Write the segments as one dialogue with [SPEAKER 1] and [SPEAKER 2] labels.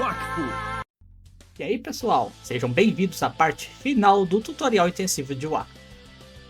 [SPEAKER 1] Wakfu.
[SPEAKER 2] E aí pessoal, sejam bem-vindos à parte final do tutorial intensivo de Wakfu.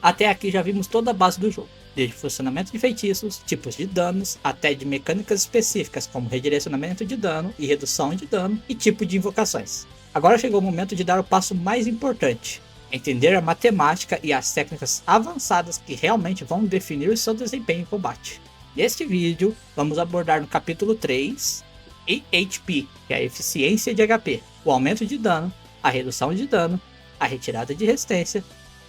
[SPEAKER 2] Até aqui já vimos toda a base do jogo, desde funcionamento de feitiços, tipos de danos, até de mecânicas específicas como redirecionamento de dano e redução de dano e tipo de invocações. Agora chegou o momento de dar o passo mais importante, entender a matemática e as técnicas avançadas que realmente vão definir o seu desempenho em combate. Neste vídeo, vamos abordar no capítulo 3, EHP, que é a eficiência de HP, o aumento de dano, a redução de dano, a retirada de resistência,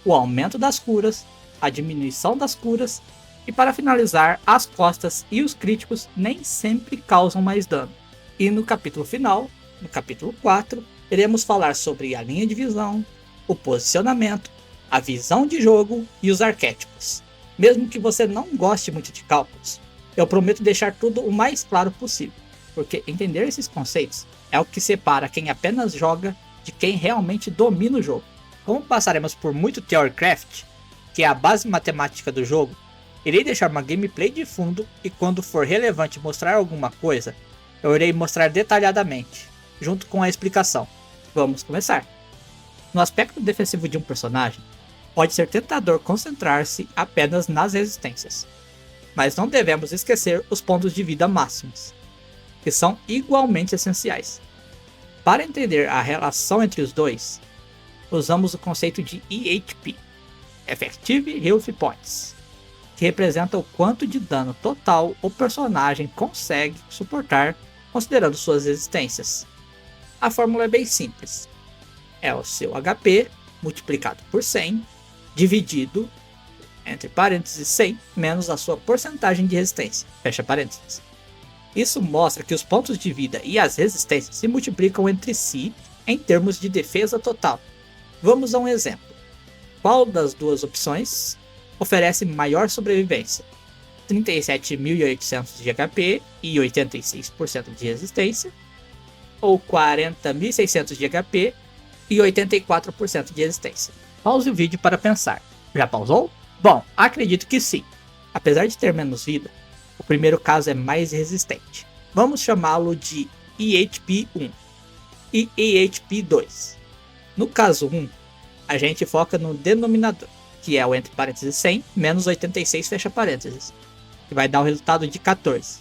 [SPEAKER 2] o aumento das curas, a diminuição das curas e, para finalizar, as costas e os críticos nem sempre causam mais dano. E no capítulo final, no capítulo 4, iremos falar sobre a linha de visão, o posicionamento, a visão de jogo e os arquétipos. Mesmo que você não goste muito de cálculos, eu prometo deixar tudo o mais claro possível, porque entender esses conceitos é o que separa quem apenas joga de quem realmente domina o jogo. Como passaremos por muito Theorycraft, que é a base matemática do jogo, irei deixar uma gameplay de fundo e quando for relevante mostrar alguma coisa, eu irei mostrar detalhadamente, junto com a explicação. Vamos começar! No aspecto defensivo de um personagem, pode ser tentador concentrar-se apenas nas resistências, mas não devemos esquecer os pontos de vida máximos, que são igualmente essenciais. Para entender a relação entre os dois, usamos o conceito de EHP, Effective Health Points, que representa o quanto de dano total o personagem consegue suportar considerando suas resistências. A fórmula é bem simples, é o seu HP multiplicado por 100, dividido, entre parênteses 100, menos a sua porcentagem de resistência, fecha parênteses. Isso mostra que os pontos de vida e as resistências se multiplicam entre si em termos de defesa total. Vamos a um exemplo. Qual das duas opções oferece maior sobrevivência? 37.800 de HP e 86% de resistência? Ou 40.600 de HP e 84% de resistência? Pause o vídeo para pensar. Já pausou? Bom, acredito que sim. Apesar de ter menos vida, o primeiro caso é mais resistente. Vamos chamá-lo de EHP 1 e EHP 2. No caso 1, a gente foca no denominador, que é o entre parênteses 100 menos 86 fecha parênteses, que vai dar um resultado de 14.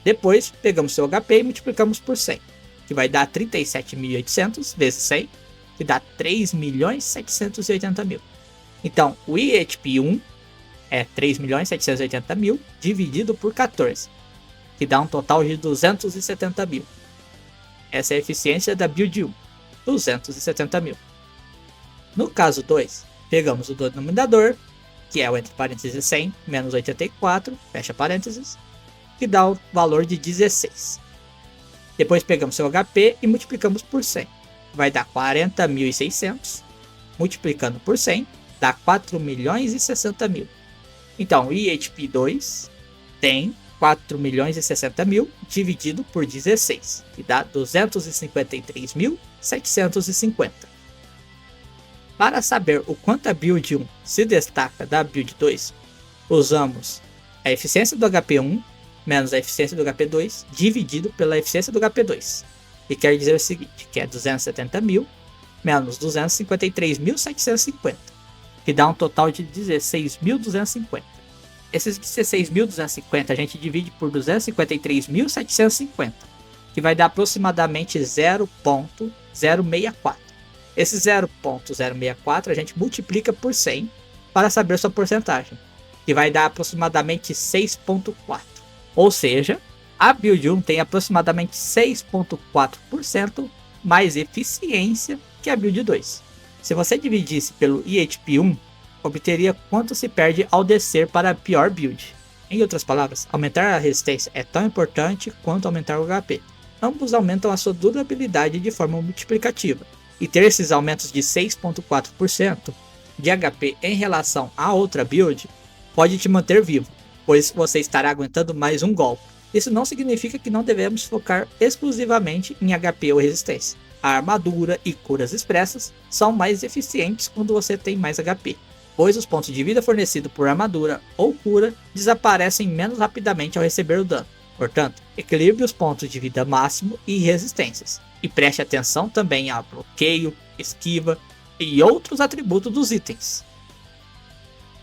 [SPEAKER 2] Depois, pegamos seu HP e multiplicamos por 100, que vai dar 37.800 vezes 100, que dá 3.780.000. Então, o EHP 1 é 3.780.000 dividido por 14, que dá um total de 270.000. Essa é a eficiência da build 1, 270.000. No caso 2, pegamos o denominador, que é o entre parênteses 100 menos 84, fecha parênteses, que dá o valor de 16. Depois pegamos seu HP e multiplicamos por 100, vai dar 40.600, multiplicando por 100, dá 4.060.000. Então, o EHP 2 tem 4.060.000 dividido por 16, que dá 253.750. Para saber o quanto a build 1 se destaca da build 2, usamos a eficiência do HP 1 menos a eficiência do HP 2 dividido pela eficiência do HP 2, que quer dizer o seguinte, que é 270.000 menos 253.750, que dá um total de 16.250. Esses 16.250 a gente divide por 253.750, que vai dar aproximadamente 0.064. Esse 0.064 a gente multiplica por 100 para saber sua porcentagem, que vai dar aproximadamente 6.4. Ou seja, a build 1 tem aproximadamente 6.4% mais eficiência que a build 2. Se você dividisse pelo EHP 1, obteria quanto se perde ao descer para a pior build. Em outras palavras, aumentar a resistência é tão importante quanto aumentar o HP. Ambos aumentam a sua durabilidade de forma multiplicativa, e ter esses aumentos de 6.4% de HP em relação a outra build pode te manter vivo, pois você estará aguentando mais um golpe. Isso não significa que não devemos focar exclusivamente em HP ou resistência. A armadura e curas expressas são mais eficientes quando você tem mais HP, pois os pontos de vida fornecidos por armadura ou cura desaparecem menos rapidamente ao receber o dano. Portanto, equilibre os pontos de vida máximo e resistências, e preste atenção também a bloqueio, esquiva e outros atributos dos itens.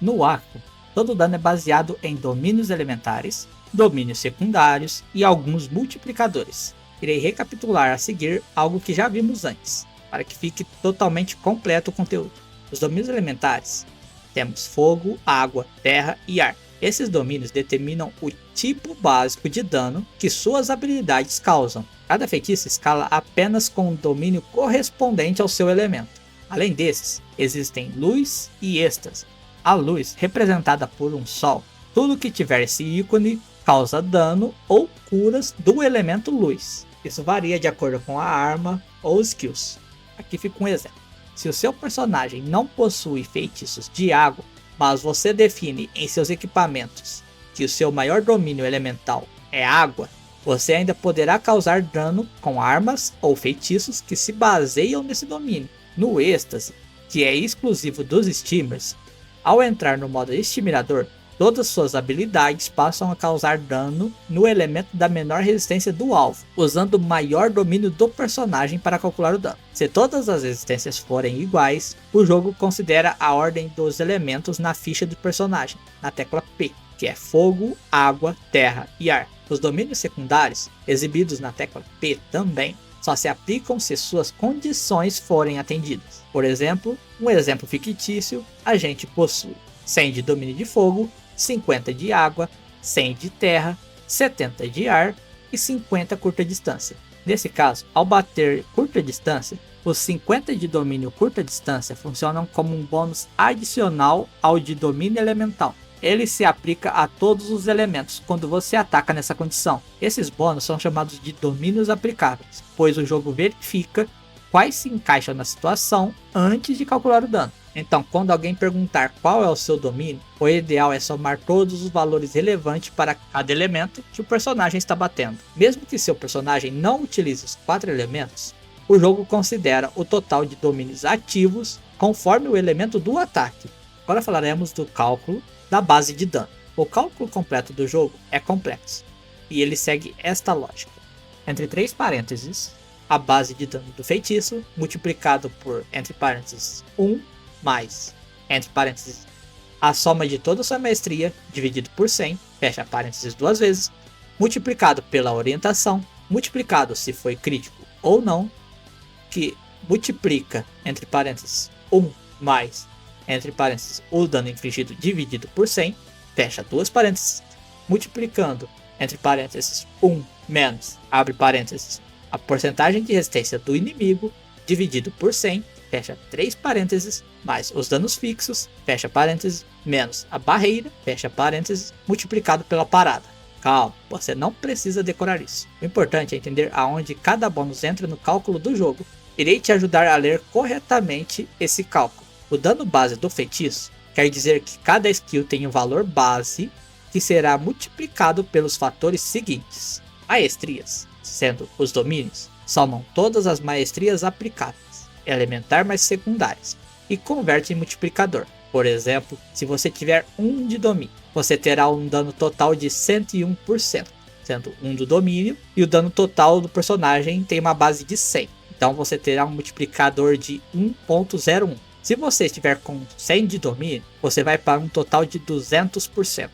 [SPEAKER 2] No arco, todo dano é baseado em domínios elementares, domínios secundários e alguns multiplicadores. Irei recapitular a seguir algo que já vimos antes, para que fique totalmente completo o conteúdo. Os domínios elementares temos fogo, água, terra e ar. Esses domínios determinam o tipo básico de dano que suas habilidades causam. Cada feitiço escala apenas com o domínio correspondente ao seu elemento. Além desses, existem luz e êxtase. A luz, representada por um sol, tudo que tiver esse ícone causa dano ou curas do elemento luz. Isso varia de acordo com a arma ou skills. Aqui fica um exemplo. Se o seu personagem não possui feitiços de água, mas você define em seus equipamentos que o seu maior domínio elemental é água, você ainda poderá causar dano com armas ou feitiços que se baseiam nesse domínio. No êxtase, que é exclusivo dos steamers, ao entrar no modo exterminador, todas suas habilidades passam a causar dano no elemento da menor resistência do alvo, usando o maior domínio do personagem para calcular o dano. Se todas as resistências forem iguais, o jogo considera a ordem dos elementos na ficha do personagem, na tecla P, que é fogo, água, terra e ar. Os domínios secundários, exibidos na tecla P também, só se aplicam se suas condições forem atendidas. Por exemplo, um exemplo fictício, a gente possui 100 de domínio de fogo, 50 de água, 100 de terra, 70 de ar e 50 curta distância. Nesse caso, ao bater curta distância, os 50 de domínio curta distância funcionam como um bônus adicional ao de domínio elemental. Ele se aplica a todos os elementos quando você ataca nessa condição. Esses bônus são chamados de domínios aplicáveis, pois o jogo verifica quais se encaixam na situação antes de calcular o dano. Então, quando alguém perguntar qual é o seu domínio, o ideal é somar todos os valores relevantes para cada elemento que o personagem está batendo. Mesmo que seu personagem não utilize os 4 elementos, o jogo considera o total de domínios ativos conforme o elemento do ataque. Agora falaremos do cálculo da base de dano. O cálculo completo do jogo é complexo, e ele segue esta lógica. Entre 3 parênteses, a base de dano do feitiço, multiplicado por, entre parênteses, 1, mais, entre parênteses, a soma de toda a sua maestria, dividido por 100, fecha parênteses 2 vezes, multiplicado pela orientação, multiplicado se foi crítico ou não, que multiplica, entre parênteses, 1 mais, entre parênteses, o dano infligido dividido por 100, fecha 2 parênteses, multiplicando, entre parênteses, 1 menos, abre parênteses, a porcentagem de resistência do inimigo, dividido por 100, fecha 3 parênteses, mais os danos fixos, fecha parênteses, menos a barreira, fecha parênteses, multiplicado pela parada. Calma, você não precisa decorar isso. O importante é entender aonde cada bônus entra no cálculo do jogo. Irei te ajudar a ler corretamente esse cálculo. O dano base do feitiço quer dizer que cada skill tem um valor base que será multiplicado pelos fatores seguintes. Maestrias, sendo os domínios, somam todas as maestrias aplicáveis, elementar mais secundárias, e converte em multiplicador. Por exemplo, se você tiver 1 de domínio, você terá um dano total de 101%, sendo 1 do domínio, e o dano total do personagem tem uma base de 100. Então você terá um multiplicador de 1.01. Se você estiver com 100 de domínio, você vai para um total de 200%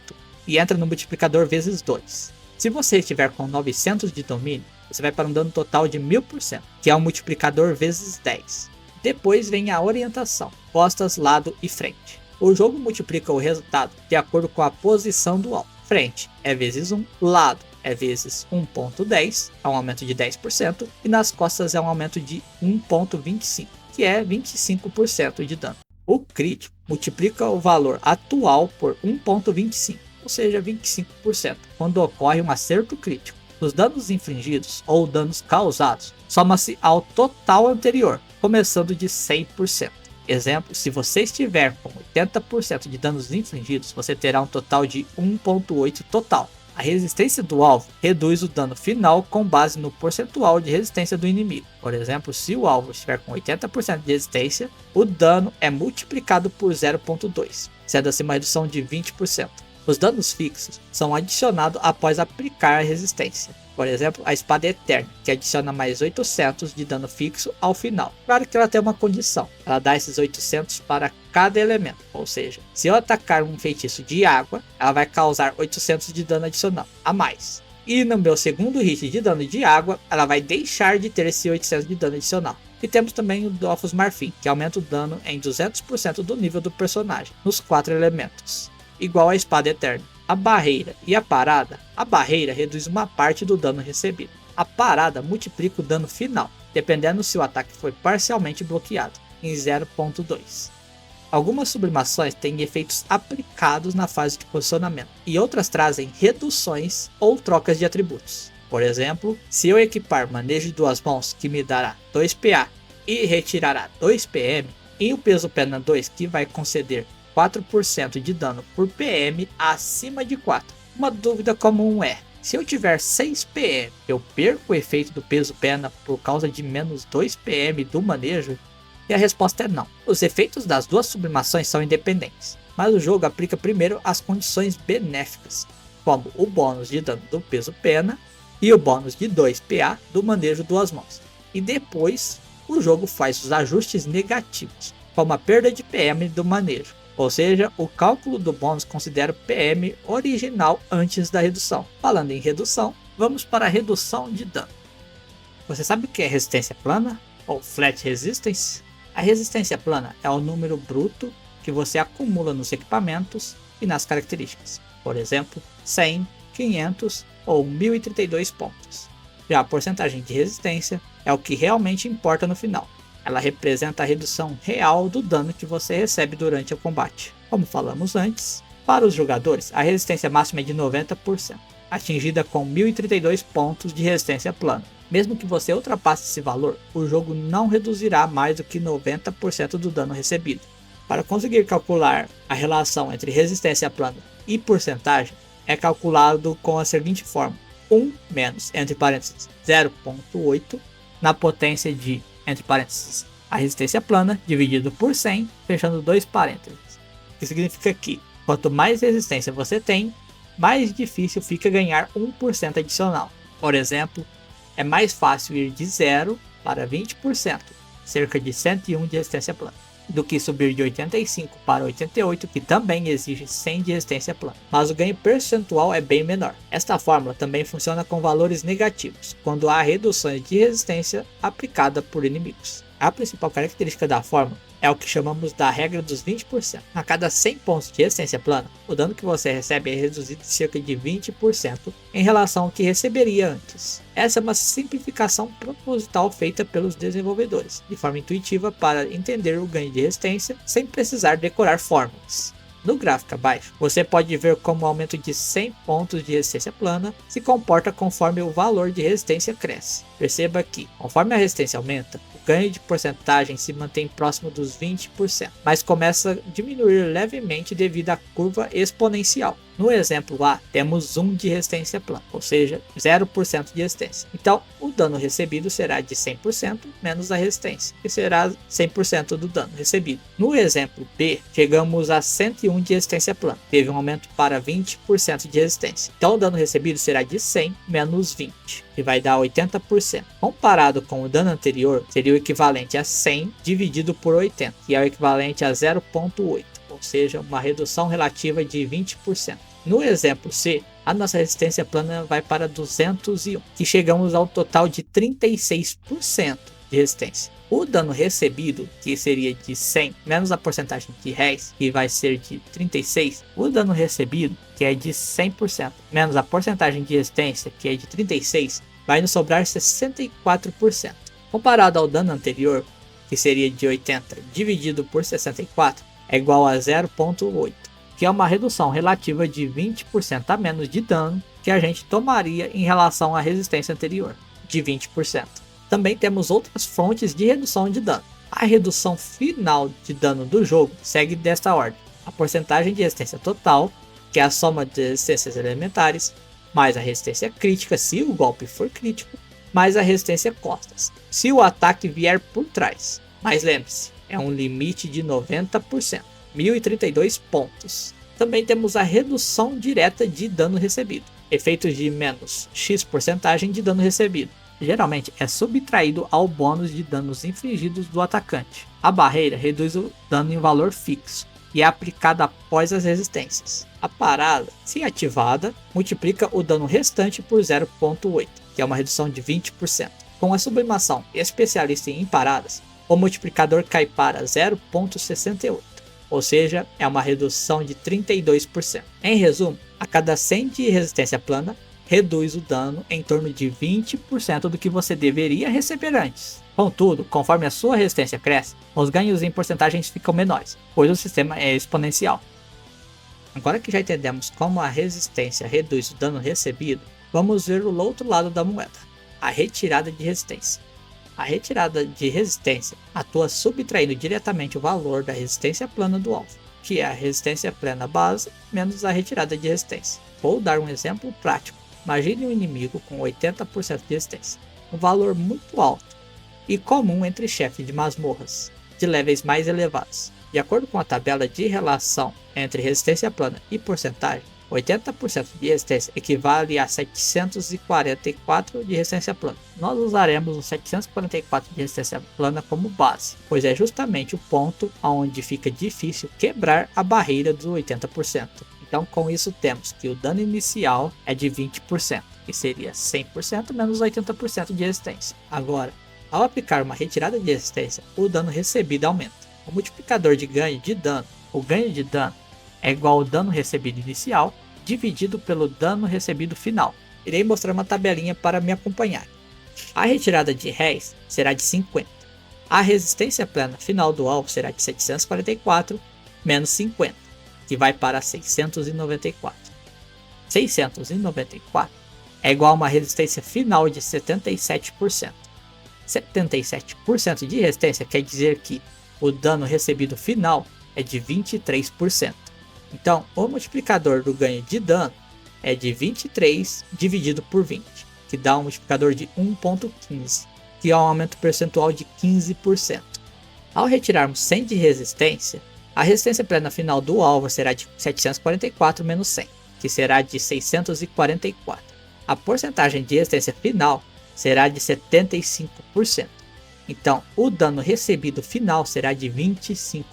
[SPEAKER 2] e entra no multiplicador vezes 2. Se você estiver com 900 de domínio, você vai para um dano total de 1000%, que é um multiplicador vezes 10. Depois vem a orientação, costas, lado e frente. O jogo multiplica o resultado de acordo com a posição do alvo. Frente é vezes 1, lado é vezes 1.10, é um aumento de 10%, e nas costas é um aumento de 1.25. que é 25% de dano. O crítico multiplica o valor atual por 1.25, ou seja, 25%, quando ocorre um acerto crítico. Os danos infligidos ou danos causados soma-se ao total anterior, começando de 100%. Exemplo, se você estiver com 80% de danos infligidos, você terá um total de 1.8 total. A resistência do alvo reduz o dano final com base no percentual de resistência do inimigo. Por exemplo, se o alvo estiver com 80% de resistência, o dano é multiplicado por 0.2, sendo assim uma redução de 20%. Os danos fixos são adicionados após aplicar a resistência. Por exemplo, a espada eterna, que adiciona mais 800 de dano fixo ao final. Claro que ela tem uma condição, ela dá esses 800 para cada elemento, ou seja, se eu atacar um feitiço de água, ela vai causar 800 de dano adicional, a mais. E no meu segundo hit de dano de água, ela vai deixar de ter esse 800 de dano adicional. E temos também o Dofus Marfim, que aumenta o dano em 200% do nível do personagem, nos 4 elementos, igual a espada eterna. A barreira e a parada. A barreira reduz uma parte do dano recebido. A parada multiplica o dano final, dependendo se o ataque foi parcialmente bloqueado, em 0.2. Algumas sublimações têm efeitos aplicados na fase de posicionamento, e outras trazem reduções ou trocas de atributos. Por exemplo, se eu equipar manejo de 2 mãos, que me dará 2 PA e retirará 2 PM, e o peso pena 2, que vai conceder 4% de dano por PM acima de 4. Uma dúvida comum é, se eu tiver 6 PM, eu perco o efeito do peso pena por causa de menos 2 PM do manejo? E a resposta é não. Os efeitos das duas sublimações são independentes, mas o jogo aplica primeiro as condições benéficas, como o bônus de dano do peso pena e o bônus de 2 PA do manejo 2 mãos. E depois o jogo faz os ajustes negativos, como a perda de PM do manejo. Ou seja, o cálculo do bônus considera o PM original antes da redução. Falando em redução, vamos para a redução de dano. Você sabe o que é resistência plana? Ou flat resistance? A resistência plana é o número bruto que você acumula nos equipamentos e nas características. Por exemplo, 100, 500 ou 1032 pontos. Já a porcentagem de resistência é o que realmente importa no final. Ela representa a redução real do dano que você recebe durante o combate. Como falamos antes, para os jogadores a resistência máxima é de 90%, atingida com 1032 pontos de resistência plana. Mesmo que você ultrapasse esse valor, o jogo não reduzirá mais do que 90% do dano recebido. Para conseguir calcular a relação entre resistência plana e porcentagem, é calculado com a seguinte forma: 1 menos, entre parênteses, 0.8 na potência de, entre parênteses, a resistência plana, dividido por 100, fechando 2 parênteses. O que significa que, quanto mais resistência você tem, mais difícil fica ganhar 1% adicional. Por exemplo, é mais fácil ir de 0 para 20%, cerca de 101 de resistência plana, do que subir de 85 para 88, que também exige 100 de resistência plana, mas o ganho percentual é bem menor. Esta fórmula também funciona com valores negativos, quando há reduções de resistência aplicada por inimigos. A principal característica da fórmula é o que chamamos da regra dos 20%. A cada 100 pontos de resistência plana, o dano que você recebe é reduzido de cerca de 20% em relação ao que receberia antes. Essa é uma simplificação proposital feita pelos desenvolvedores, de forma intuitiva para entender o ganho de resistência sem precisar decorar fórmulas. No gráfico abaixo, você pode ver como o aumento de 100 pontos de resistência plana se comporta conforme o valor de resistência cresce. Perceba que, conforme a resistência aumenta, o ganho de porcentagem se mantém próximo dos 20%, mas começa a diminuir levemente devido à curva exponencial. No exemplo A, temos 1 de resistência plana, ou seja, 0% de resistência. Então, o dano recebido será de 100% menos a resistência, que será 100% do dano recebido. No exemplo B, chegamos a 101 de resistência plana, teve um aumento para 20% de resistência. Então, o dano recebido será de 100 menos 20, que vai dar 80%. Comparado com o dano anterior, seria o equivalente a 100 dividido por 80, que é o equivalente a 0.8. Ou seja, uma redução relativa de 20%. No exemplo C, a nossa resistência plana vai para 201, que chegamos ao total de 36% de resistência. O dano recebido, que seria de 100, menos a porcentagem de réis, que vai ser de 36, o dano recebido, que é de 100%, menos a porcentagem de resistência, que é de 36, vai nos sobrar 64%. Comparado ao dano anterior, que seria de 80 dividido por 64, é igual a 0.8, que é uma redução relativa de 20% a menos de dano que a gente tomaria em relação à resistência anterior, de 20%. Também temos outras fontes de redução de dano. A redução final de dano do jogo segue desta ordem: a porcentagem de resistência total, que é a soma de resistências elementares, mais a resistência crítica se o golpe for crítico, mais a resistência costas, se o ataque vier por trás. Mas lembre-se, é um limite de 90%, 1032 pontos. Também temos a redução direta de dano recebido, efeitos de menos X% de dano recebido. Geralmente é subtraído ao bônus de danos infligidos do atacante. A barreira reduz o dano em valor fixo e é aplicada após as resistências. A parada, se ativada, multiplica o dano restante por 0.8, que é uma redução de 20%. Com a sublimação especialista em paradas, o multiplicador cai para 0.68, ou seja, é uma redução de 32%. Em resumo, a cada 100 de resistência plana, reduz o dano em torno de 20% do que você deveria receber antes. Contudo, conforme a sua resistência cresce, os ganhos em porcentagens ficam menores, pois o sistema é exponencial. Agora que já entendemos como a resistência reduz o dano recebido, vamos ver o outro lado da moeda, a retirada de resistência. A retirada de resistência atua subtraindo diretamente o valor da resistência plana do alvo, que é a resistência plana base menos a retirada de resistência. Vou dar um exemplo prático. Imagine um inimigo com 80% de resistência, um valor muito alto e comum entre chefes de masmorras de levels mais elevados. De acordo com a tabela de relação entre resistência plana e porcentagem, 80% de resistência equivale a 744 de resistência plana. Nós usaremos o 744 de resistência plana como base, pois é justamente o ponto onde fica difícil quebrar a barreira dos 80%. Então, com isso, temos que o dano inicial é de 20%, que seria 100% menos 80% de resistência. Agora, ao aplicar uma retirada de resistência, o dano recebido aumenta. O multiplicador de ganho de dano, o ganho de dano, é igual ao dano recebido inicial dividido pelo dano recebido final. Irei mostrar uma tabelinha para me acompanhar. A retirada de réis será de 50. A resistência plana final do alvo será de 744 menos 50. Que vai para 694. 694 é igual a uma resistência final de 77%. 77% de resistência quer dizer que o dano recebido final é de 23%. Então, o multiplicador do ganho de dano é de 23 dividido por 20, que dá um multiplicador de 1.15, que é um aumento percentual de 15%. Ao retirarmos 100 de resistência, a resistência plena final do alvo será de 744 menos 100, que será de 644. A porcentagem de resistência final será de 75%. Então, o dano recebido final será de 25%.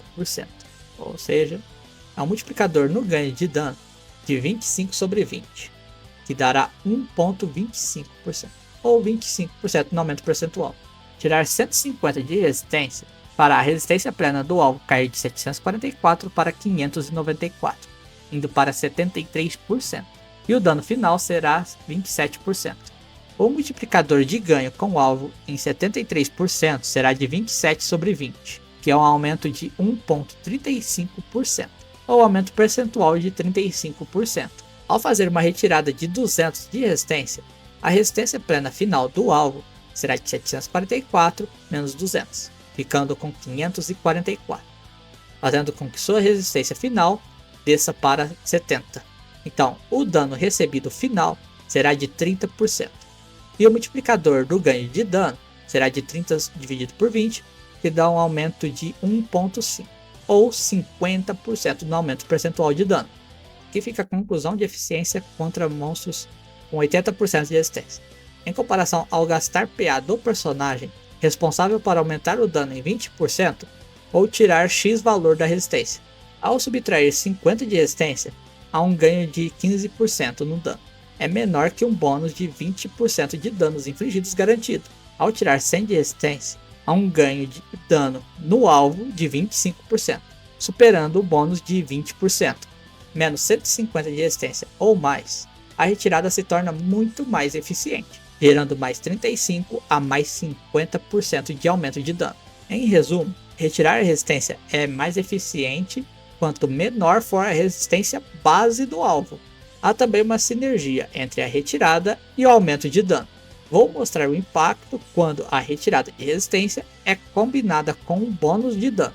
[SPEAKER 2] Ou seja, é um multiplicador no ganho de dano de 25 sobre 20, que dará 1,25%, ou 25% no aumento percentual. Tirar 150 de resistência para a resistência plena do alvo cair de 744 para 594, indo para 73%, e o dano final será 27%. O multiplicador de ganho com o alvo em 73% será de 27 sobre 20, que é um aumento de 1,35%, ou aumento percentual de 35%. Ao fazer uma retirada de 200 de resistência, a resistência plena final do alvo será de 744 menos 200, ficando com 544, fazendo com que sua resistência final desça para 70. Então, o dano recebido final será de 30%. E o multiplicador do ganho de dano será de 30 dividido por 20, que dá um aumento de 1,5, ou 50% no aumento percentual de dano. Aqui fica a conclusão de eficiência contra monstros com 80% de resistência. Em comparação ao gastar PA do personagem, responsável por aumentar o dano em 20% ou tirar X valor da resistência. Ao subtrair 50 de resistência, há um ganho de 15% no dano. É menor que um bônus de 20% de danos infligidos garantido. Ao tirar 100 de resistência, há um ganho de dano no alvo de 25%, superando o bônus de 20%. Menos 150 de resistência ou mais, a retirada se torna muito mais eficiente, gerando mais 35 a mais 50% de aumento de dano. Em resumo, retirar a resistência é mais eficiente quanto menor for a resistência base do alvo. Há também uma sinergia entre a retirada e o aumento de dano. Vou mostrar o impacto quando a retirada de resistência é combinada com um bônus de dano.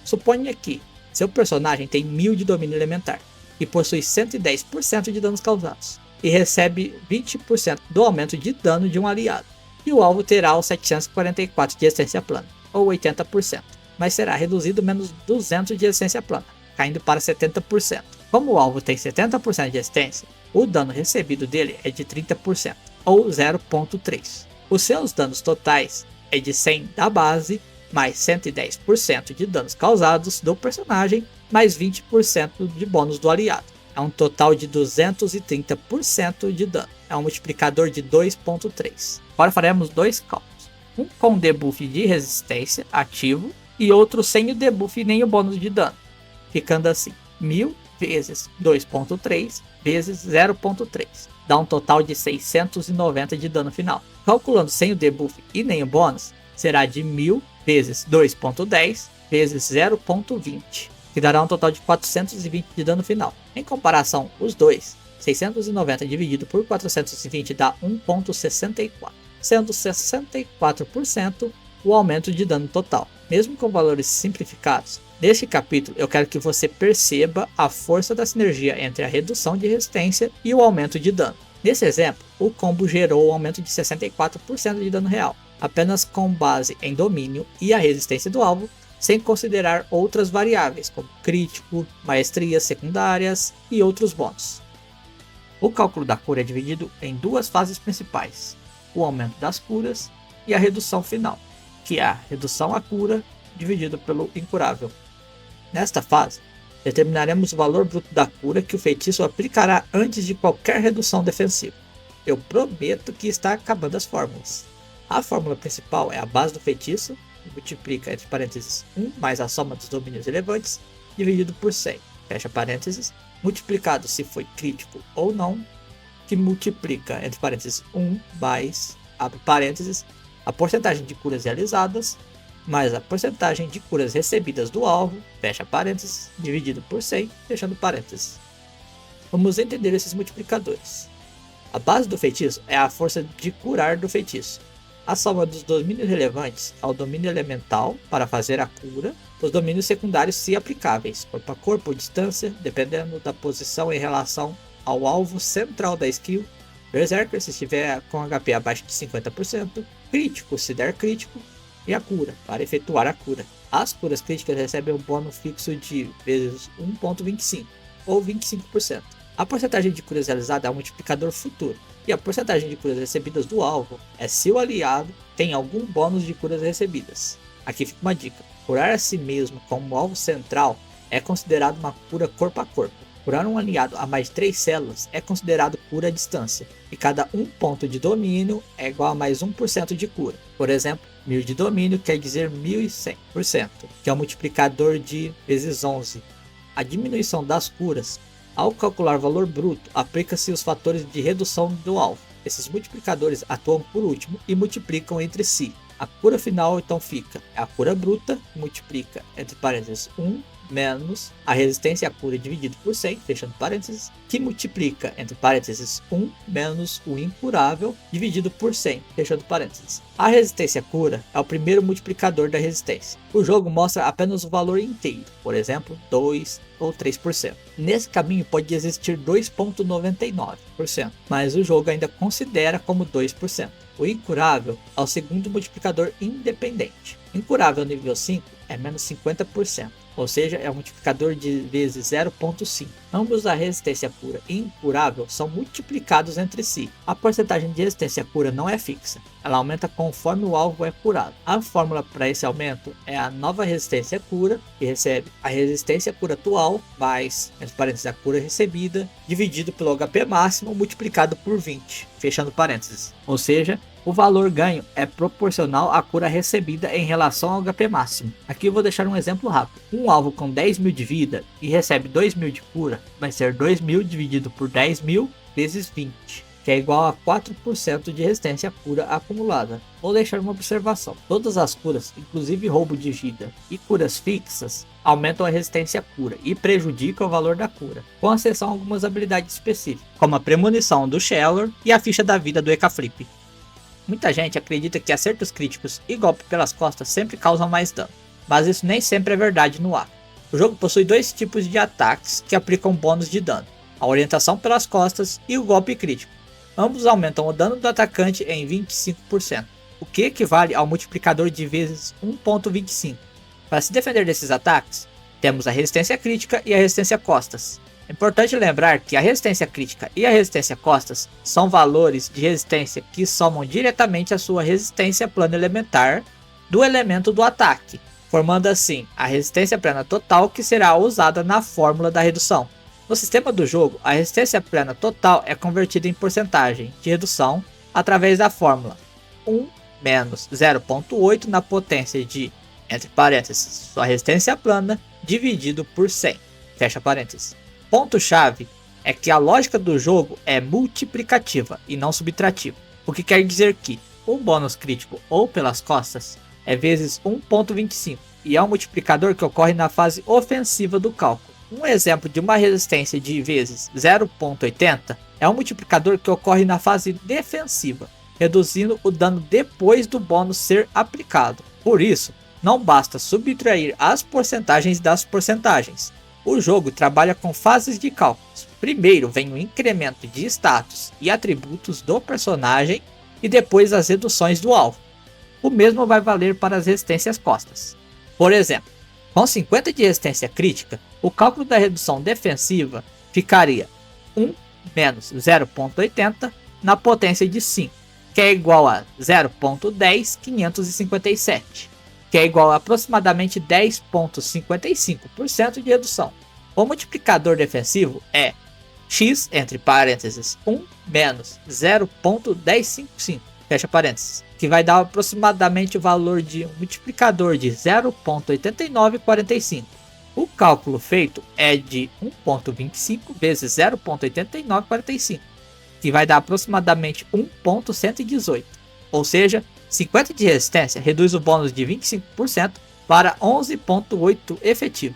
[SPEAKER 2] Suponha que seu personagem tem 1000 de domínio elementar e possui 110% de danos causados, e recebe 20% do aumento de dano de um aliado, e o alvo terá os 744 de resistência plana, ou 80%, mas será reduzido menos 200 de resistência plana, caindo para 70%. Como o alvo tem 70% de resistência, o dano recebido dele é de 30%, ou 0.3. Os seus danos totais é de 100 da base, mais 110% de danos causados do personagem, mais 20% de bônus do aliado. É um total de 230% de dano. É um multiplicador de 2.3. Agora faremos dois cálculos. Um com debuff de resistência ativo e outro sem o debuff nem o bônus de dano. Ficando assim, 1000 vezes 2.3 vezes 0.3. Dá um total de 690 de dano final. Calculando sem o debuff e nem o bônus, será de 1000 vezes 2.10 vezes 0.20, que dará um total de 420 de dano final. Em comparação, os dois, 690 dividido por 420 dá 1.64, sendo 64% o aumento de dano total. Mesmo com valores simplificados, neste capítulo eu quero que você perceba a força da sinergia entre a redução de resistência e o aumento de dano. Nesse exemplo, o combo gerou um aumento de 64% de dano real, apenas com base em domínio e a resistência do alvo, sem considerar outras variáveis como crítico, maestrias secundárias e outros bônus. O cálculo da cura é dividido em duas fases principais, o aumento das curas e a redução final, que é a redução à cura dividido pelo incurável. Nesta fase, determinaremos o valor bruto da cura que o feitiço aplicará antes de qualquer redução defensiva. Eu prometo que está acabando as fórmulas. A fórmula principal é a base do feitiço, que multiplica entre parênteses 1 mais a soma dos domínios relevantes, dividido por 100, fecha parênteses, multiplicado se foi crítico ou não, que multiplica entre parênteses 1 mais, abre parênteses, a porcentagem de curas realizadas, mais a porcentagem de curas recebidas do alvo, fecha parênteses, dividido por 100, fechando parênteses. Vamos entender esses multiplicadores. A base do feitiço é a força de curar do feitiço. A soma dos domínios relevantes é o domínio elemental para fazer a cura, os domínios secundários se aplicáveis, corpo a corpo ou distância, dependendo da posição em relação ao alvo central da skill, Berserker se estiver com HP abaixo de 50%, crítico se der crítico, e a cura, para efetuar a cura. As curas críticas recebem um bônus fixo de vezes 1.25, ou 25%. A porcentagem de curas realizada é um multiplicador futuro, e a porcentagem de curas recebidas do alvo é se o aliado tem algum bônus de curas recebidas. Aqui fica uma dica: curar a si mesmo como alvo central é considerado uma cura corpo a corpo. Curar um aliado a mais 3 células é considerado cura à distância, e cada 1 ponto de domínio é igual a mais 1% de cura. Por exemplo, 1000 de domínio quer dizer 1100%, que é o multiplicador de vezes 11. A diminuição das curas, ao calcular o valor bruto, aplica-se os fatores de redução do alvo. Esses multiplicadores atuam por último e multiplicam entre si. A cura final então fica, a cura bruta multiplica entre parênteses 1 menos a resistência à cura dividido por 100, fechando parênteses, que multiplica entre parênteses 1 menos o incurável dividido por 100, fechando parênteses. A resistência à cura é o primeiro multiplicador da resistência. O jogo mostra apenas o valor inteiro, por exemplo, 2 ou 3%. Nesse caminho pode existir 2,99%, mas o jogo ainda considera como 2%. O incurável é o segundo multiplicador independente. Incurável nível 5 é menos 50%, ou seja, é um multiplicador de vezes 0.5. Ambos a resistência à cura e incurável são multiplicados entre si. A porcentagem de resistência à cura não é fixa, ela aumenta conforme o alvo é curado. A fórmula para esse aumento é a nova resistência à cura, que recebe a resistência à cura atual, mais, entre parênteses, a cura recebida, dividido pelo HP máximo, multiplicado por 20, fechando parênteses. Ou seja, o valor ganho é proporcional à cura recebida em relação ao HP máximo. Aqui eu vou deixar um exemplo rápido. Um alvo com 10.000 de vida e recebe 2.000 de cura, vai ser 2.000 dividido por 10.000 vezes 20, que é igual a 4% de resistência à cura acumulada. Vou deixar uma observação: todas as curas, inclusive roubo de vida e curas fixas, aumentam a resistência à cura e prejudicam o valor da cura, com exceção a algumas habilidades específicas, como a premonição do Shellor e a ficha da vida do Ecaflip. Muita gente acredita que acertos críticos e golpe pelas costas sempre causam mais dano, mas isso nem sempre é verdade no ar. O jogo possui dois tipos de ataques que aplicam bônus de dano: a orientação pelas costas e o golpe crítico. Ambos aumentam o dano do atacante em 25%, o que equivale ao multiplicador de vezes 1.25. Para se defender desses ataques, temos a resistência crítica e a resistência costas. É importante lembrar que a resistência crítica e a resistência costas são valores de resistência que somam diretamente a sua resistência plana elementar do elemento do ataque, formando assim a resistência plana total que será usada na fórmula da redução. No sistema do jogo, a resistência plana total é convertida em porcentagem de redução através da fórmula 1 menos 0,8 na potência de, entre parênteses, sua resistência plana dividido por 100, fecha parênteses. Ponto-chave é que a lógica do jogo é multiplicativa e não subtrativa, o que quer dizer que o bônus crítico ou pelas costas é vezes 1,25 e é um multiplicador que ocorre na fase ofensiva do cálculo. Um exemplo de uma resistência de vezes 0,80 é um multiplicador que ocorre na fase defensiva, reduzindo o dano depois do bônus ser aplicado. Por isso, não basta subtrair as porcentagens das porcentagens. O jogo trabalha com fases de cálculos. Primeiro vem o incremento de status e atributos do personagem e depois as reduções do alvo. O mesmo vai valer para as resistências costas. Por exemplo, com 50 de resistência crítica, o cálculo da redução defensiva ficaria 1 menos 0,80 na potência de 5, que é igual a 0,10557. que é igual a aproximadamente 10,55% de redução. O multiplicador defensivo é x, entre parênteses, 1 menos 0,1055, fecha parênteses, que vai dar aproximadamente o valor de um multiplicador de 0,8945. O cálculo feito é de 1,25 vezes 0,8945, que vai dar aproximadamente 1,118, ou seja, 50 de resistência reduz o bônus de 25% para 11,8 efetivo.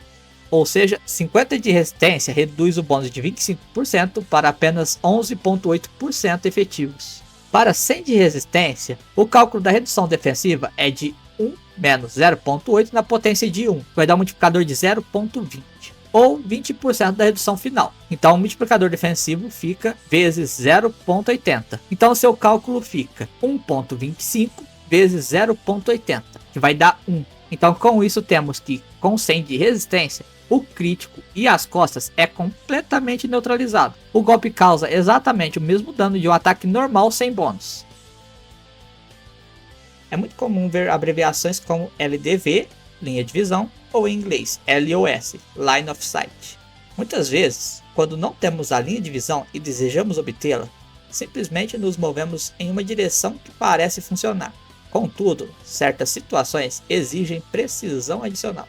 [SPEAKER 2] Ou seja, 50 de resistência reduz o bônus de 25% para apenas 11,8% efetivos. Para 100 de resistência, o cálculo da redução defensiva é de 1 menos 0,8 na potência de 1, que vai dar um multiplicador de 0,20. Ou 20% da redução final. Então o multiplicador defensivo fica vezes 0,80. Então o seu cálculo fica 1,25 vezes 0,80, que vai dar 1. Então com isso temos que com 100 de resistência, o crítico e as costas é completamente neutralizado. O golpe causa exatamente o mesmo dano de um ataque normal sem bônus. É muito comum ver abreviações como LDV, linha de visão, ou em inglês LOS, Line of Sight. Muitas vezes, quando não temos a linha de visão e desejamos obtê-la, simplesmente nos movemos em uma direção que parece funcionar. Contudo, certas situações exigem precisão adicional,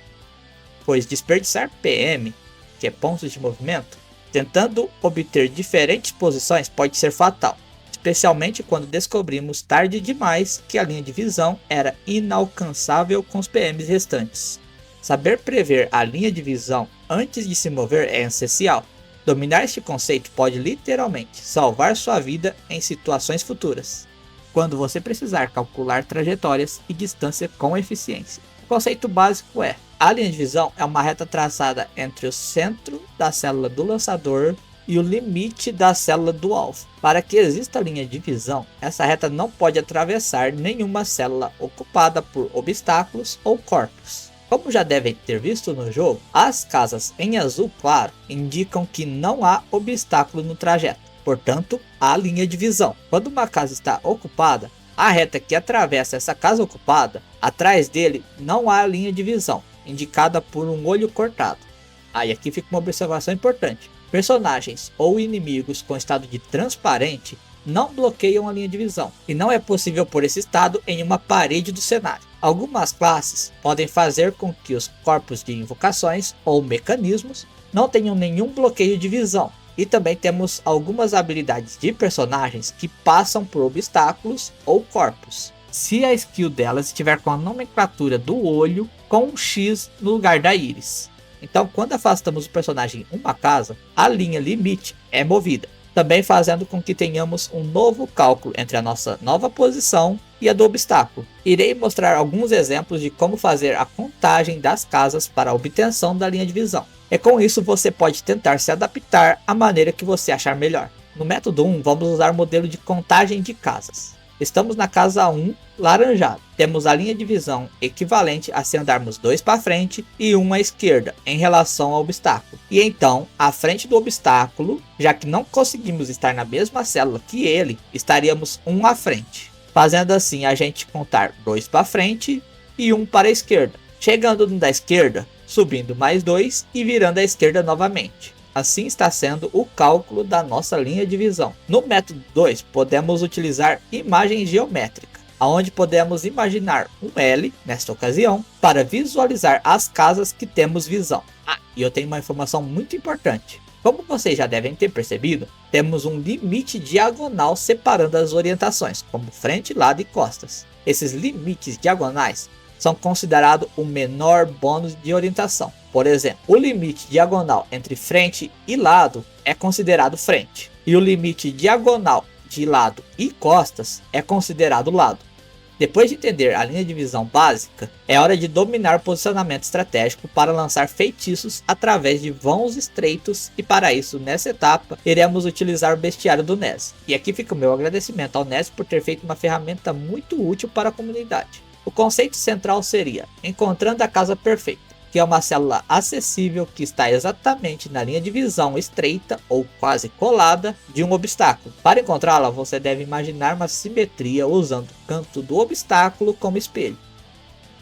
[SPEAKER 2] pois desperdiçar PM, que é pontos de movimento, tentando obter diferentes posições pode ser fatal, especialmente quando descobrimos tarde demais que a linha de visão era inalcançável com os PMs restantes. Saber prever a linha de visão antes de se mover é essencial. Dominar este conceito pode literalmente salvar sua vida em situações futuras, quando você precisar calcular trajetórias e distância com eficiência. O conceito básico é: a linha de visão é uma reta traçada entre o centro da célula do lançador e o limite da célula do alvo. Para que exista a linha de visão, essa reta não pode atravessar nenhuma célula ocupada por obstáculos ou corpos. Como já devem ter visto no jogo, as casas em azul claro indicam que não há obstáculo no trajeto, portanto, há linha de visão. Quando uma casa está ocupada, a reta que atravessa essa casa ocupada, atrás dele não há linha de visão, indicada por um olho cortado. Aí aqui fica uma observação importante: personagens ou inimigos com estado de transparente não bloqueiam a linha de visão, e não é possível pôr esse estado em uma parede do cenário. Algumas classes podem fazer com que os corpos de invocações ou mecanismos não tenham nenhum bloqueio de visão, e também temos algumas habilidades de personagens que passam por obstáculos ou corpos, se a skill delas estiver com a nomenclatura do olho com um X no lugar da íris. Então, quando afastamos o personagem em uma casa, a linha limite é movida, também fazendo com que tenhamos um novo cálculo entre a nossa nova posição e a do obstáculo. Irei mostrar alguns exemplos de como fazer a contagem das casas para a obtenção da linha de visão. E com isso você pode tentar se adaptar à maneira que você achar melhor. No método 1, vamos usar o modelo de contagem de casas. Estamos na casa 1, laranjado. Temos a linha de visão equivalente a se andarmos 2 para frente e 1 à esquerda em relação ao obstáculo. E então, à frente do obstáculo, já que não conseguimos estar na mesma célula que ele, estaríamos 1 à frente. Fazendo assim a gente contar 2 para frente e 1 para a esquerda. Chegando no da esquerda, subindo mais 2 e virando à esquerda novamente. Assim está sendo o cálculo da nossa linha de visão. No método 2, podemos utilizar imagem geométrica, onde podemos imaginar um L, nesta ocasião, para visualizar as casas que temos visão. E eu tenho uma informação muito importante. Como vocês já devem ter percebido, temos um limite diagonal separando as orientações, como frente, lado e costas. Esses limites diagonais são considerados o menor bônus de orientação. Por exemplo, o limite diagonal entre frente e lado é considerado frente, e o limite diagonal de lado e costas é considerado lado. Depois de entender a linha de visão básica, é hora de dominar o posicionamento estratégico para lançar feitiços através de vãos estreitos, e para isso, nessa etapa, iremos utilizar o bestiário do NES. E aqui fica o meu agradecimento ao NES por ter feito uma ferramenta muito útil para a comunidade. O conceito central seria encontrando a casa perfeita, que é uma célula acessível que está exatamente na linha de visão estreita ou quase colada de um obstáculo. Para encontrá-la, você deve imaginar uma simetria usando o canto do obstáculo como espelho.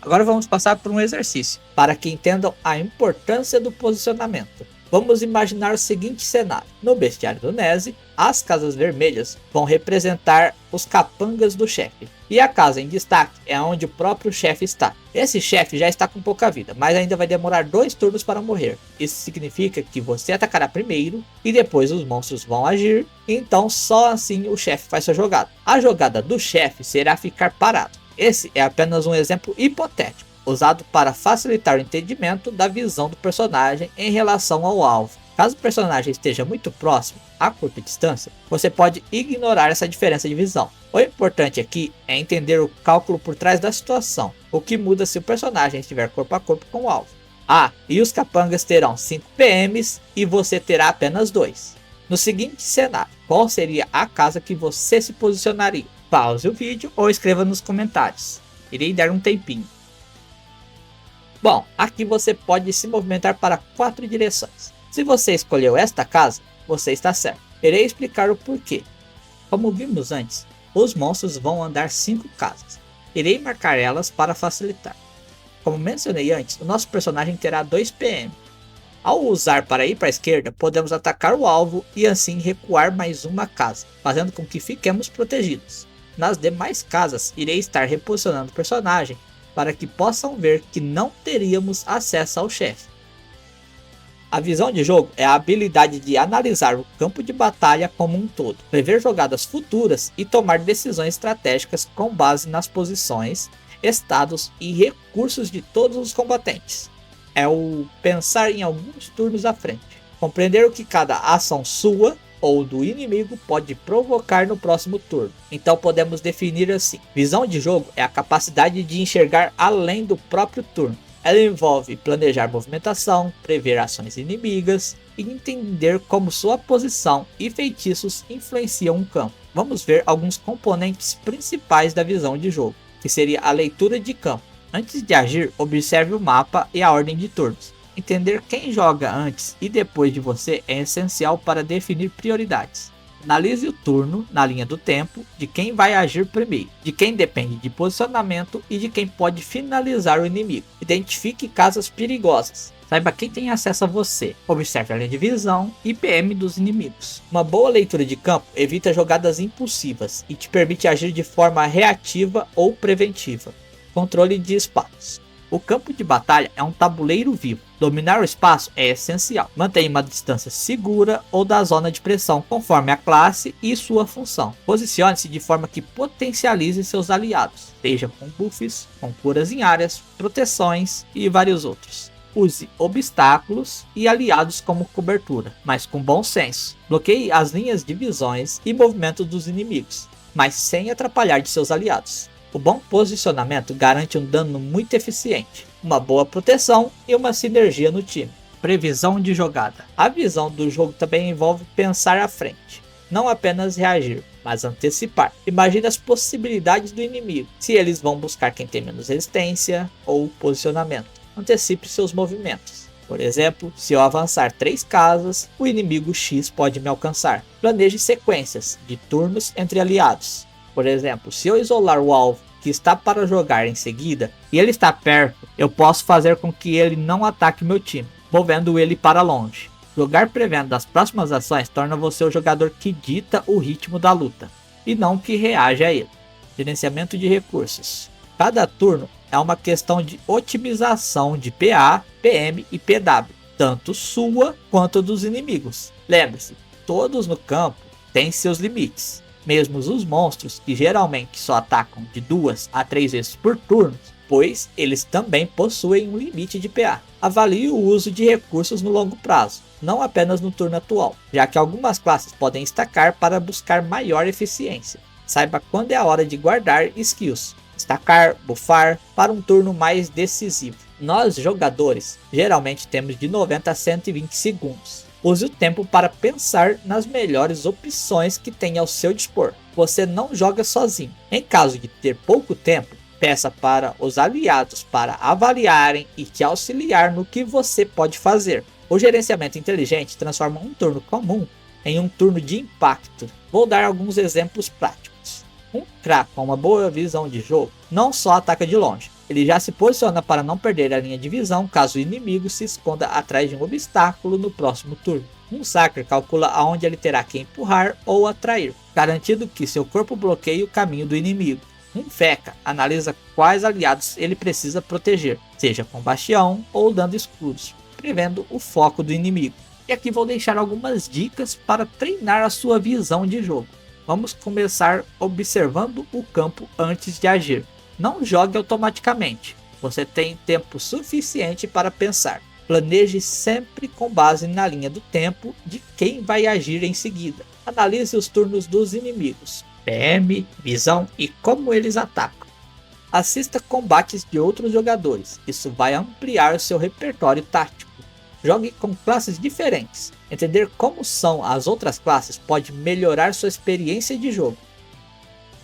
[SPEAKER 2] Agora vamos passar por um exercício, para que entendam a importância do posicionamento. Vamos imaginar o seguinte cenário. No bestiário do NES, as casas vermelhas vão representar os capangas do chefe. E a casa em destaque é onde o próprio chefe está. Esse chefe já está com pouca vida, mas ainda vai demorar 2 turnos para morrer. Isso significa que você atacará primeiro e depois os monstros vão agir. Então só assim o chefe faz sua jogada. A jogada do chefe será ficar parado. Esse é apenas um exemplo hipotético, usado para facilitar o entendimento da visão do personagem em relação ao alvo. Caso o personagem esteja muito próximo, a curta distância, você pode ignorar essa diferença de visão. O importante aqui é entender o cálculo por trás da situação, o que muda se o personagem estiver corpo a corpo com o alvo. E os capangas terão 5 PMs e você terá apenas 2. No seguinte cenário, qual seria a casa que você se posicionaria? Pause o vídeo ou escreva nos comentários. Irei dar um tempinho. Bom, aqui você pode se movimentar para 4 direções. Se você escolheu esta casa, você está certo. Irei explicar o porquê. Como vimos antes, os monstros vão andar 5 casas. Irei marcar elas para facilitar. Como mencionei antes, o nosso personagem terá 2 PM. Ao usar para ir para a esquerda, podemos atacar o alvo e assim recuar mais uma casa, fazendo com que fiquemos protegidos. Nas demais casas, irei estar reposicionando o personagem para que possam ver que não teríamos acesso ao chefe. A visão de jogo é a habilidade de analisar o campo de batalha como um todo, prever jogadas futuras e tomar decisões estratégicas com base nas posições, estados e recursos de todos os combatentes. É o pensar em alguns turnos à frente, compreender o que cada ação sua ou do inimigo pode provocar no próximo turno. Então podemos definir assim: visão de jogo é a capacidade de enxergar além do próprio turno. Ela envolve planejar movimentação, prever ações inimigas e entender como sua posição e feitiços influenciam um campo. Vamos ver alguns componentes principais da visão de jogo, que seria a leitura de campo. Antes de agir, observe o mapa e a ordem de turnos. Entender quem joga antes e depois de você é essencial para definir prioridades. Analise o turno na linha do tempo de quem vai agir primeiro, de quem depende de posicionamento e de quem pode finalizar o inimigo. Identifique casas perigosas. Saiba quem tem acesso a você. Observe a linha de visão e PM dos inimigos. Uma boa leitura de campo evita jogadas impulsivas e te permite agir de forma reativa ou preventiva. Controle de espaços. O campo de batalha é um tabuleiro vivo. Dominar o espaço é essencial. Mantenha uma distância segura ou da zona de pressão conforme a classe e sua função. Posicione-se de forma que potencialize seus aliados, seja com buffs, com curas em áreas, proteções e vários outros. Use obstáculos e aliados como cobertura, mas com bom senso. Bloqueie as linhas de visões e movimentos dos inimigos, mas sem atrapalhar de seus aliados. O bom posicionamento garante um dano muito eficiente, uma boa proteção e uma sinergia no time. Previsão de jogada. A visão do jogo também envolve pensar à frente. não apenas reagir, mas antecipar. Imagine as possibilidades do inimigo, se eles vão buscar quem tem menos resistência ou posicionamento. Antecipe seus movimentos. Por exemplo, se eu avançar 3 casas, o inimigo X pode me alcançar. Planeje sequências de turnos entre aliados. Por exemplo, se eu isolar o alvo que está para jogar em seguida e ele está perto, eu posso fazer com que ele não ataque meu time, movendo ele para longe. Jogar prevendo as próximas ações torna você o jogador que dita o ritmo da luta, e não que reage a ele. Gerenciamento de recursos. Cada turno é uma questão de otimização de PA, PM e PW, tanto sua quanto dos inimigos. Lembre-se, todos no campo têm seus limites. Mesmo os monstros, que geralmente só atacam de 2 a 3 vezes por turno, pois eles também possuem um limite de PA. Avalie o uso de recursos no longo prazo, não apenas no turno atual, já que algumas classes podem estacar para buscar maior eficiência. Saiba quando é a hora de guardar skills, estacar, buffar, para um turno mais decisivo. Nós, jogadores, geralmente temos de 90 a 120 segundos. Use o tempo para pensar nas melhores opções que tem ao seu dispor. Você não joga sozinho. Em caso de ter pouco tempo, peça para os aliados para avaliarem e te auxiliar no que você pode fazer. O gerenciamento inteligente transforma um turno comum em um turno de impacto. Vou dar alguns exemplos práticos. Um crack com uma boa visão de jogo não só ataca de longe, ele já se posiciona para não perder a linha de visão caso o inimigo se esconda atrás de um obstáculo no próximo turno. Um Sacker calcula aonde ele terá que empurrar ou atrair, garantindo que seu corpo bloqueie o caminho do inimigo. Um Feca analisa quais aliados ele precisa proteger, seja com bastião ou dando escudos, prevendo o foco do inimigo. E aqui vou deixar algumas dicas para treinar a sua visão de jogo. Vamos começar observando o campo antes de agir. Não jogue automaticamente, você tem tempo suficiente para pensar. Planeje sempre com base na linha do tempo de quem vai agir em seguida. Analise os turnos dos inimigos, PM, visão e como eles atacam. Assista combates de outros jogadores, isso vai ampliar o seu repertório tático. Jogue com classes diferentes, entender como são as outras classes pode melhorar sua experiência de jogo.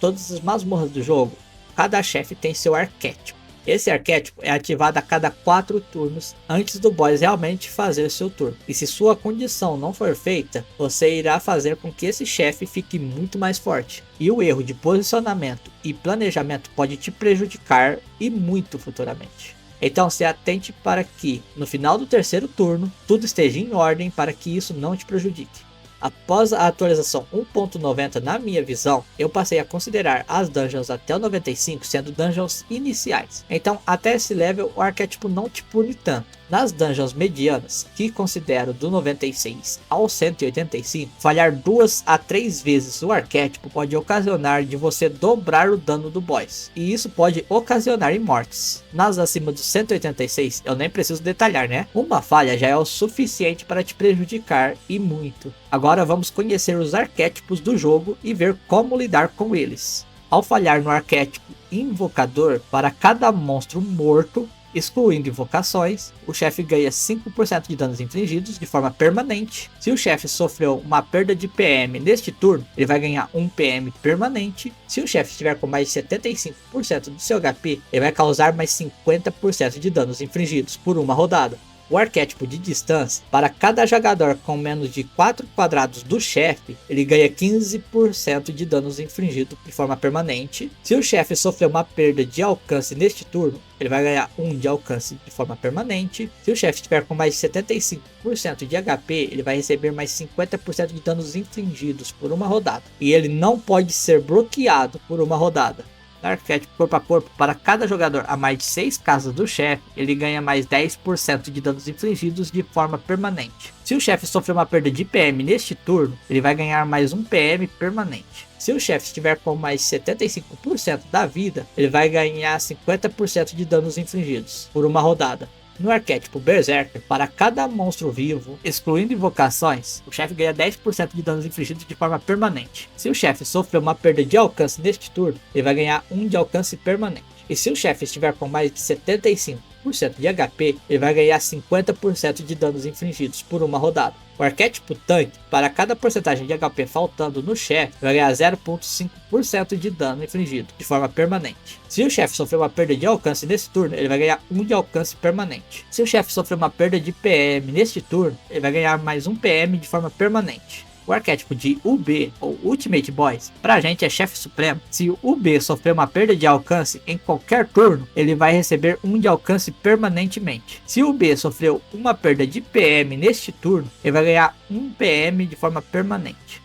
[SPEAKER 2] Todas as masmorras do jogo, cada chefe tem seu arquétipo. Esse arquétipo é ativado a cada 4 turnos antes do boss realmente fazer seu turno. E se sua condição não for feita, você irá fazer com que esse chefe fique muito mais forte. E o erro de posicionamento e planejamento pode te prejudicar e muito futuramente. Então se atente para que no final do terceiro turno tudo esteja em ordem para que isso não te prejudique. Após a atualização 1.90, na minha visão, eu passei a considerar as dungeons até o 95 sendo dungeons iniciais. Então, até esse level, o arquétipo não te pune tanto. Nas dungeons medianas, que considero do 96 ao 185, falhar 2 a 3 vezes o arquétipo pode ocasionar de você dobrar o dano do boss. E isso pode ocasionar em mortes. Nas acima do 186, eu nem preciso detalhar, né? Uma falha já é o suficiente para te prejudicar e muito. Agora vamos conhecer os arquétipos do jogo e ver como lidar com eles. Ao falhar no arquétipo invocador, para cada monstro morto, excluindo invocações, o chefe ganha 5% de danos infligidos de forma permanente. Se o chefe sofreu uma perda de PM neste turno, ele vai ganhar 1 PM permanente. Se o chefe estiver com mais de 75% do seu HP, ele vai causar mais 50% de danos infligidos por uma rodada. O arquétipo de distância, para cada jogador com menos de 4 quadrados do chefe, ele ganha 15% de danos infligidos de forma permanente. Se o chefe sofrer uma perda de alcance neste turno, ele vai ganhar 1 de alcance de forma permanente. Se o chefe estiver com mais de 75% de HP, ele vai receber mais 50% de danos infligidos por uma rodada. E ele não pode ser bloqueado por uma rodada. Arquétipo corpo a corpo, para cada jogador a mais de 6 casas do chefe, ele ganha mais 10% de danos infligidos de forma permanente. Se o chefe sofrer uma perda de PM neste turno, ele vai ganhar mais 1 PM permanente. Se o chefe estiver com mais de 75% da vida, ele vai ganhar 50% de danos infligidos por uma rodada. No arquétipo Berserker, para cada monstro vivo, excluindo invocações, o chefe ganha 10% de danos infligidos de forma permanente. Se o chefe sofrer uma perda de alcance neste turno, ele vai ganhar 1 de alcance permanente. E se o chefe estiver com mais de 75% 50% de HP, ele vai ganhar 50% de danos infligidos por uma rodada. O arquétipo tanque, para cada porcentagem de HP faltando no chefe, vai ganhar 0,5% de dano infligido de forma permanente. Se o chefe sofrer uma perda de alcance nesse turno, ele vai ganhar 1 de alcance permanente. Se o chefe sofrer uma perda de PM neste turno, ele vai ganhar mais 1 PM de forma permanente. O arquétipo de UB, ou Ultimate Boss, pra gente é chefe supremo. Se o UB sofrer uma perda de alcance em qualquer turno, ele vai receber 1 de alcance permanentemente. Se o UB sofreu uma perda de PM neste turno, ele vai ganhar 1 PM de forma permanente.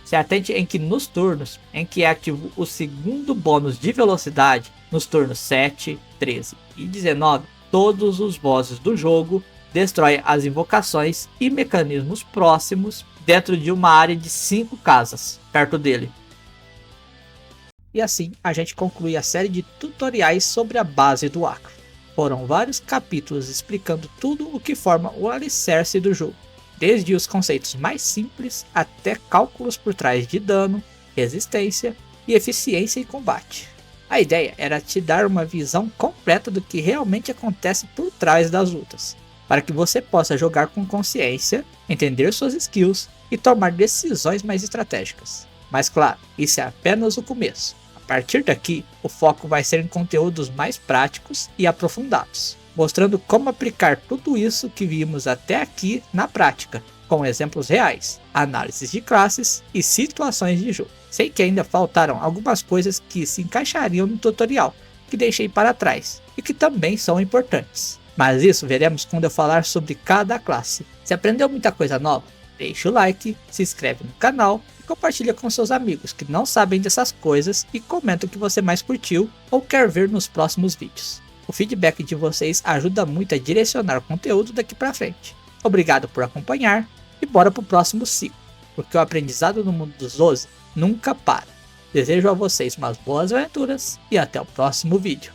[SPEAKER 2] Se atente em que nos turnos em que é ativo o segundo bônus de velocidade, nos turnos 7, 13 e 19, todos os bosses do jogo destrói as invocações e mecanismos próximos dentro de uma área de 5 casas perto dele. E assim a gente conclui a série de tutoriais sobre a base do Acro. Foram vários capítulos explicando tudo o que forma o alicerce do jogo, desde os conceitos mais simples até cálculos por trás de dano, resistência e eficiência em combate. A ideia era te dar uma visão completa do que realmente acontece por trás das lutas, para que você possa jogar com consciência, entender suas skills e tomar decisões mais estratégicas. Mas claro, isso é apenas o começo. A partir daqui, o foco vai ser em conteúdos mais práticos e aprofundados, mostrando como aplicar tudo isso que vimos até aqui na prática, com exemplos reais, análises de classes e situações de jogo. Sei que ainda faltaram algumas coisas que se encaixariam no tutorial, que deixei para trás, e que também são importantes. Mas isso veremos quando eu falar sobre cada classe. Se aprendeu muita coisa nova, deixa o like, se inscreve no canal e compartilha com seus amigos que não sabem dessas coisas e comenta o que você mais curtiu ou quer ver nos próximos vídeos. O feedback de vocês ajuda muito a direcionar o conteúdo daqui pra frente. Obrigado por acompanhar e bora pro próximo ciclo, porque o aprendizado no mundo dos 12 nunca para. Desejo a vocês umas boas aventuras e até o próximo vídeo.